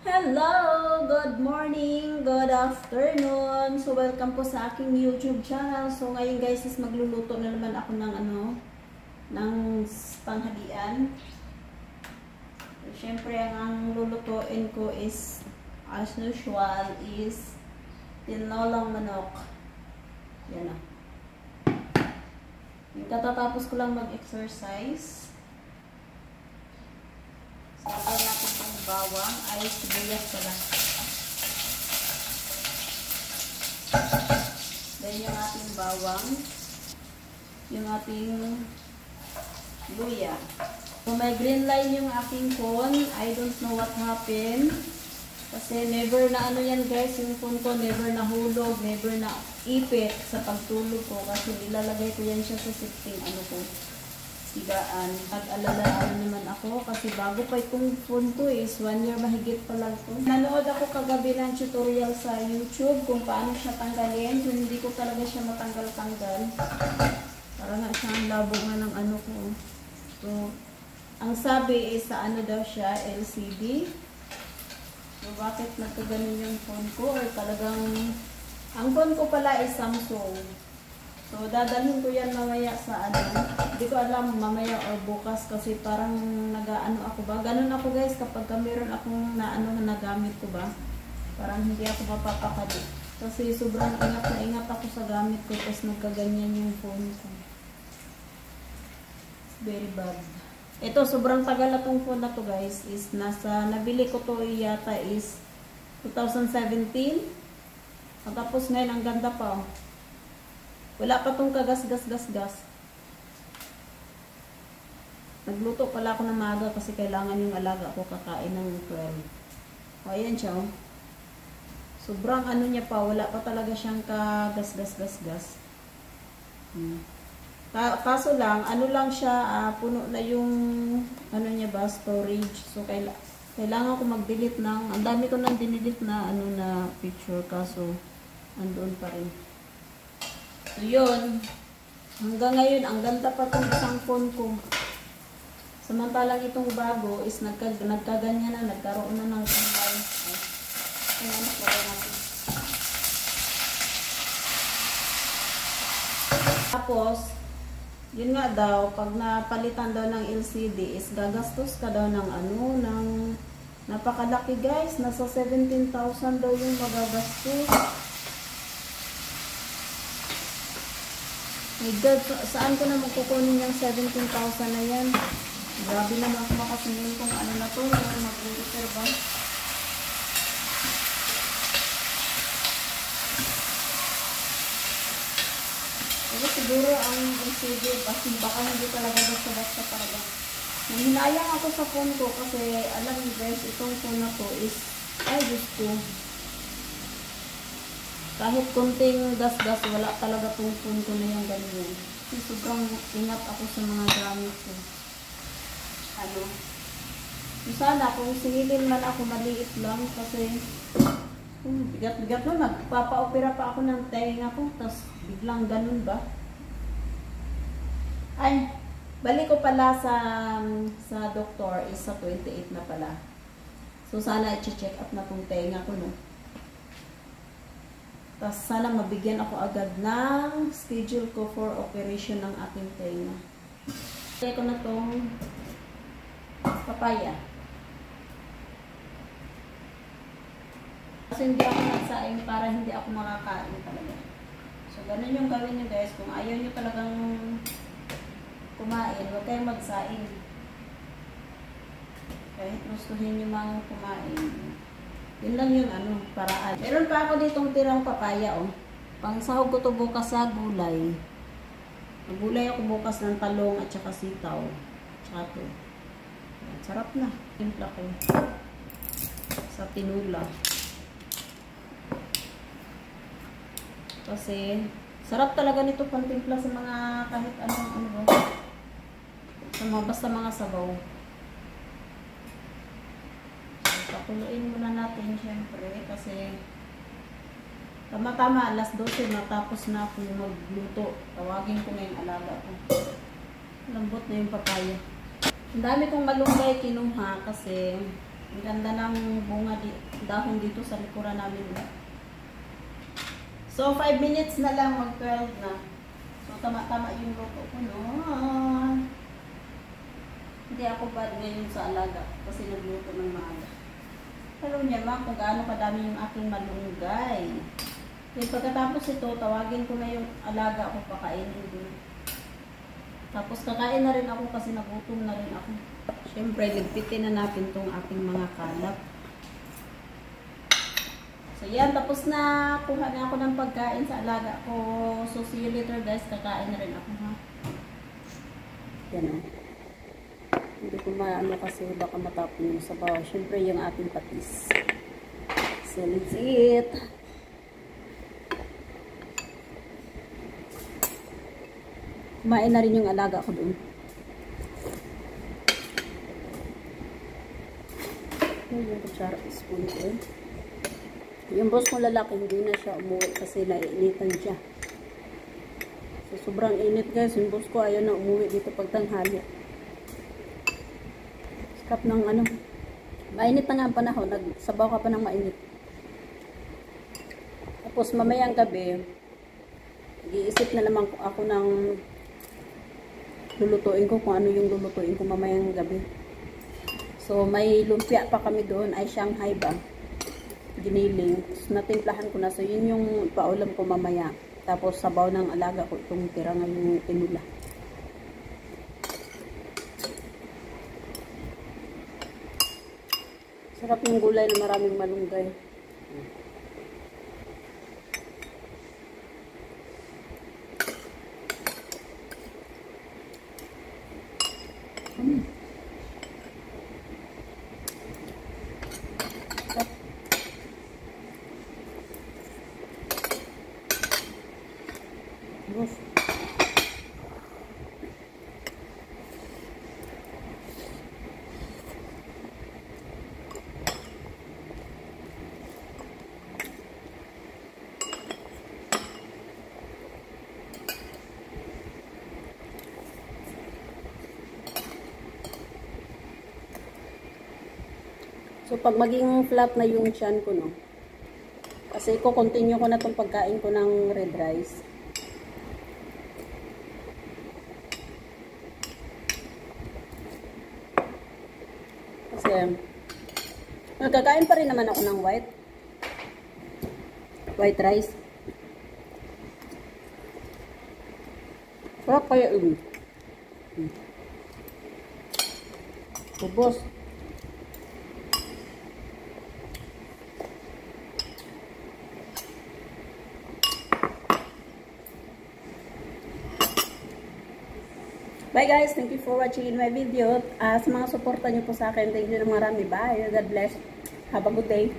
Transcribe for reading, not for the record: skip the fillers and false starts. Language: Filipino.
Hello! Good morning! Good afternoon! So, welcome po sa aking YouTube channel. So, ngayon guys is magluluto na naman ako ng ng tanghalian. So, syempre, ang lulutuin ko is, as usual, is tinolang manok. Yan na. Katatapos ko lang mag-exercise. So, lagyan natin itong bawang ay sibuyas pala. Then yung ating bawang, yung ating luya. So, may green line yung aking phone. I don't know what happened. Kasi never na yan guys, yung phone ko never nahulog, never na ipit sa pagtulog ko. Kasi nilalagay ko yan siya sa sitting ko. Sigaan. Pag-alala naman ako kasi bago pa itong phone ko is 1 year mahigit pa lang ito. Nanood ako kagabi ng tutorial sa YouTube kung paano siya tanggalin. So, hindi ko talaga siya matanggal-tanggal. Para nga siya ang labo nga ng ko. So, ang sabi is sa daw siya, LCD. So, bakit nagkaganon yung phone ko? Or talagang, ang phone ko pala is Samsung. So, dadalhin ko yan mamaya sa hindi ko alam mamaya or bukas kasi parang ako ba. Ganun ako guys kapag meron akong na nagamit ko ba. Parang hindi ako mapapakali. Kasi sobrang ingat ako sa gamit ko tapos nagkaganyan yung phone ko. Very bad. Ito, sobrang tagal na tong phone na to guys. Is nabili ko to yata is 2017. At tapos ngayon, ang ganda pa. Wala pa tong kagas-gas-gas-gas. Nagluto pala ako ng maga kasi kailangan yung alaga ko kakain ng 12. O, ayan siya. Sobrang niya pa. Wala pa talaga siyang kagas-gas-gas-gas. Kaso lang, lang siya, puno na yung, niya ba, storage. So, kailangan ko mag-delete ng, ang dami ko nang dinelete na, na picture. Kaso, andun pa rin. So, yun. Hanggang ngayon, ang ganda pa itong isang phone ko. Samantalang itong bago is nagkaganyan na, nagkaroon na ng kulay. Tapos, yun nga daw, pag napalitan daw ng LCD is gagastos ka daw ng ng napakalaki guys. Nasa 17,000 daw yung magagastos. My God, saan ko na magkukunin yung 17,000 na yan? Grabe naman ako makasingin kung na to, yung mag-repair ba? Pero siguro ang LCD, baka hindi talaga basta-basta talaga. Nanghinayang ako sa phone ko kasi alam niyo guys, itong phone na to is, ay Diyos ko. Kahit kunting gas-gas, wala talaga itong phone ko na yung ganyan. Kasi sobrang ingat ako sa mga gamit ko. Sana kung singilin man ako, maliit lang kasi bigat-bigat nun. Magpapa-opera pa ako ng tenga ko, tapos biglang ganun ba? Ay, balik ko pala sa doktor is sa 28 na pala. So sana i-check up na tong tenga ko, no? Tapos sana mabigyan ako agad ng schedule ko for operation ng aking tenga. Kaya ko na itong papaya. Kasi hindi ako nagsaing para hindi ako makakain talaga. So, ganun yung gawin nyo guys. Kung ayaw nyo talagang kumain, huwag kayong magsaing. Kahit gustuhin nyo mang kumain. Yun lang yung paraan. Meron pa ako ditong tirang papaya, Pang sahog ko to bukas sa gulay. Gulay ako bukas ng talong at saka sitaw. Tsaka to. Sarap na. Timpla ko. Sa tinula. Kasi, sarap talaga nito pantimpla sa mga kahit anong Sa basta mga sabaw. Pakuluin muna natin syempre kasi tama-tama alas 12 matapos na ako magluto. Tawagin ko na yung alaga ko. Lambot na yung papaya. Ang dami kong malunggay kinuha kasi Ang ganda ng bunga dahon dito sa likuran namin. So, 5 minutes na lang, mag-12 na. So, tama-tama yung luto ko noon. Hindi ako bad ngayon sa alaga kasi nagluto ng maaga. Pero niya ma, kung gaano kadami yung aking malunggay. Then pagkatapos ito, tawagin ko na yung alaga ko, pakainin ko. Tapos kakain na rin ako kasi nagutom na rin ako. Siyempre, ligpitin na natin tong aking mga kalap. So yan, tapos na. Kuha na ako ng pagkain sa alaga ko. So see you later guys, kakain na rin ako ha. Yan o. Hindi ko maano kasi baka matapon yung sabaw. Siyempre, yung ating patis. So let's eat. Kumain na rin yung alaga ko doon. Yung kutsara, spoon ko. Yung boss ko lalaki, hindi na siya umuwi kasi naiinitan siya. So, sobrang init guys. Yung boss ko ayaw na umuwi dito pag tanghali. Skap ng ano. Mainit na nga ang panahon. Nagsabaw ka pa ng mainit. Tapos mamayang gabi, nag-iisip na naman ako ng lulutuin ko kung ano yung lulutuin ko mamayang gabi. So, may lumpia pa kami doon, ay Shanghai ba? Giniling. So, natimplahan ko na. So, yun yung paulam ko mamaya. Tapos, sabaw ng alaga ko. Itong tira ngayong tinula. Sarap yung gulay na maraming malunggay. So, pag maging flat na yung tiyan ko, no, kasi ko-continue ko na itong pagkain ko ng red rice. Kasi, nagkakain pa rin naman ako ng white rice. Sarap kaya yun. Ubos. Bye guys, thank you for watching my video. Sa mga suporta niyo po sa akin, thank you na marami. Bye, God bless. Have a good day.